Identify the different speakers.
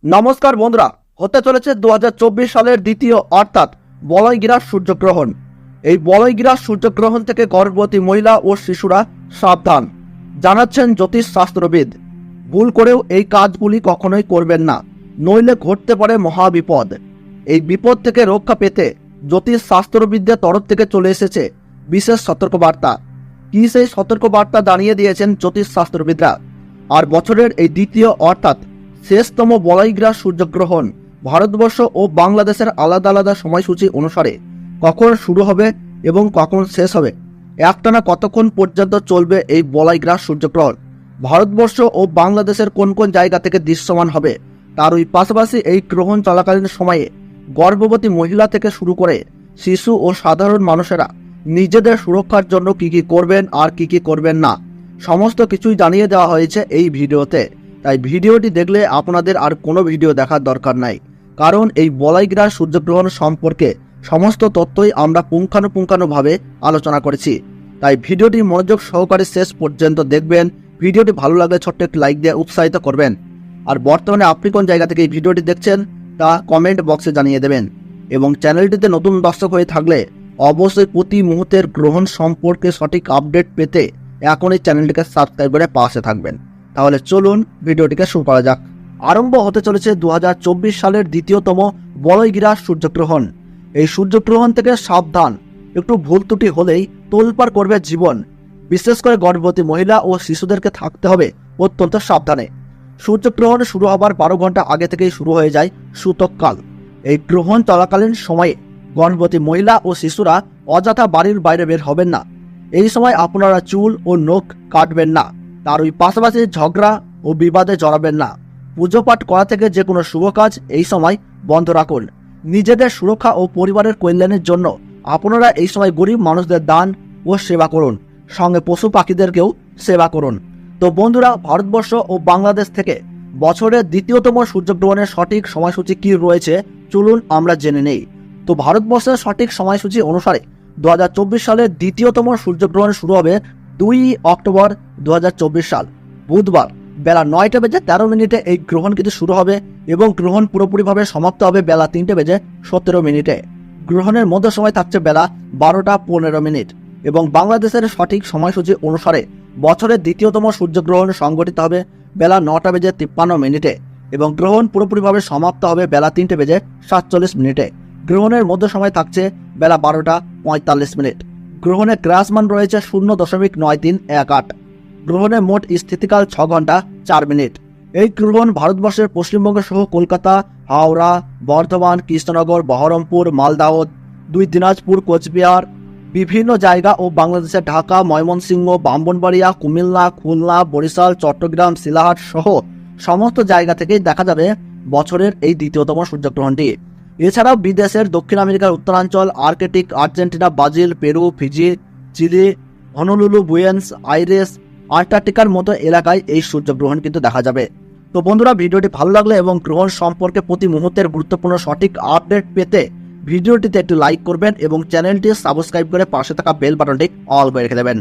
Speaker 1: নমস্কার বন্ধুরা, হতে চলেছে 2024 সালের দ্বিতীয় অর্থাৎ বলয়গ্রাস সূর্যগ্রহণ। এই বলয়গ্রাস সূর্যগ্রহণ থেকে গর্ভবতী মহিলা ও শিশুরা সাবধান, জানাচ্ছেন জ্যোতিষ শাস্ত্রবিদ। ভুল করেও এই কাজগুলি কখনোই করবেন না, নইলে ঘটতে পারে মহাবিপদ। এই বিপদ থেকে রক্ষা পেতে জ্যোতিষ শাস্ত্রবিদদের তরফ থেকে চলে এসেছে বিশেষ সতর্কবার্তা। কি সেই সতর্কবার্তা জানিয়ে দিয়েছেন জ্যোতিষ শাস্ত্রবিদরা। আর বছরের এই দ্বিতীয় অর্থাৎ শেষতম বলয়গ্রাস সূর্যগ্রহণ ভারতবর্ষ ও বাংলাদেশের আলাদা আলাদা সময়সূচি অনুসারে কখন শুরু হবে এবং কখন শেষ হবে, একটানা কতক্ষণ পর্যন্ত চলবে এই বলয়গ্রাস সূর্যগ্রহণ, ভারতবর্ষ ও বাংলাদেশের কোন কোন জায়গা থেকে দৃশ্যমান হবে, তার ওই পাশাপাশি এই গ্রহণ চলাকালীন সময়ে গর্ভবতী মহিলা থেকে শুরু করে শিশু ও সাধারণ মানুষেরা নিজেদের সুরক্ষার জন্য কি কি করবেন আর কি কি করবেন না, সমস্ত কিছুই জানিয়ে দেওয়া হয়েছে এই ভিডিওতে। তাই ভিডিওটি দেখলে আপনাদের আর কোনো ভিডিও দেখার দরকার নাই, কারণ এই বলয়গ্রাস সূর্যগ্রহণ সম্পর্কে সমস্ত তথ্যই আমরা পুঙ্খানুপুঙ্খানুভাবে আলোচনা করেছি। তাই ভিডিওটি মনোযোগ সহকারে শেষ পর্যন্ত দেখবেন। ভিডিওটি ভালো লাগলে ছোট্ট একটি লাইক দিয়ে উৎসাহিত করবেন। আর বর্তমানে আপনি কোন জায়গা থেকে এই ভিডিওটি দেখছেন তা কমেন্ট বক্সে জানিয়ে দেবেন। এবং চ্যানেলটিতে নতুন দর্শক হয়ে থাকলে অবশ্যই প্রতি মুহূর্তের গ্রহণ সম্পর্কে সঠিক আপডেট পেতে এখনই চ্যানেলটিকে সাবস্ক্রাইব করে পাশে থাকবেন। তাহলে চলুন ভিডিওটিকে শুরু করা যাক। আরম্ভ হতে চলেছে 2024 সালের দ্বিতীয়তম বলয়গ্রাস সূর্যগ্রহণ। এই সূর্যগ্রহণ থেকে সাবধান, একটু ভুল ত্রুটি হলেই তোলপাড় করবে জীবন। বিশেষ করে গর্ভবতী মহিলা ও শিশুদেরকে থাকতে হবে অত্যন্ত সাবধানে। সূর্যগ্রহণ শুরু হবার 12 ঘন্টা আগে থেকেই শুরু হয়ে যায় সূতককাল। এই গ্রহণ চলাকালীন সময়ে গর্ভবতী মহিলা ও শিশুরা অযথা বাড়ির বাইরে বের হবেন না। এই সময় আপনারা চুল ও নখ কাটবেন না। তার ওই পাশাপাশি ঝগড়া ও বিবাদে জড়াবেন না। পুজো পাঠ করা থেকে যে কোনো শুভ কাজ এই সময় বন্ধ রাখুন। নিজেদের সুরক্ষা ও পরিবারের কল্যাণের জন্য আপনারা এই সময় গরিব মানুষদের দান ও সেবা করুন, সঙ্গে পশু পাখিদেরকেও সেবা করুন। তো বন্ধুরা, ভারতবর্ষ ও বাংলাদেশ থেকে বছরের দ্বিতীয়তম সূর্যগ্রহণের সঠিক সময়সূচি কি রয়েছে চলুন আমরা জেনে নেই। তো ভারতবর্ষের সঠিক সময়সূচি অনুসারে 2024 সালের দ্বিতীয়তম সূর্যগ্রহণ শুরু হবে 2 অক্টোবর 2024 সাল বুধবার বেলা 9:13 এই গ্রহণ কিন্তু শুরু হবে এবং গ্রহণ পুরোপুরিভাবে সমাপ্ত হবে বেলা 3:17। গ্রহণের মধ্য সময় থাকছে বেলা 12:15 এবং বাংলাদেশের সঠিক সময়সূচি অনুসারে বছরের দ্বিতীয়তম সূর্যগ্রহণ সংঘটিত হবে বেলা 9:53 এবং গ্রহণ পুরোপুরিভাবে সমাপ্ত হবে বেলা 3:47। গ্রহণের মধ্য সময় থাকছে বেলা 12:45। গ্রহণের গ্রাসমান রয়েছে 0.9318। গ্রহণের মোট স্থিতিকাল 6 ঘন্টা 4 মিনিট। এই গ্রহণ ভারতবর্ষের পশ্চিমবঙ্গ সহ কলকাতা, হাওড়া, বর্ধমান, কৃষ্ণনগর, বহরমপুর, মালদাহ, 2 দিনাজপুর, কোচবিহার, বিভিন্ন জায়গা ও বাংলাদেশের ঢাকা, ময়মনসিংহ, ব্রাহ্মণবাড়িয়া, কুমিল্লা, খুলনা, বরিশাল, চট্টগ্রাম, শিলাহাট সহ সমস্ত জায়গা থেকেই দেখা যাবে বছরের এই দ্বিতীয়তম সূর্যগ্রহণটি। এছাড়াও বিদেশের দক্ষিণ আমেরিকার উত্তরাঞ্চল, Arctic, Argentina, Brazil, Peru, Fiji, Chile, Honolulu, Buenos Aires, আন্টার্কটিকার মতো এলাকায় এই সূর্যগ্রহণ কিন্তু দেখা যাবে। তো বন্ধুরা, ভিডিওটি ভালো লাগলে এবং গ্রহণ সম্পর্কে প্রতি মুহূর্তের গুরুত্বপূর্ণ সঠিক আপডেট পেতে ভিডিওটিতে একটু লাইক করবেন এবং চ্যানেলটি সাবস্ক্রাইব করে পাশে থাকা বেল বাটনটি অল করে রেখে দেবেন।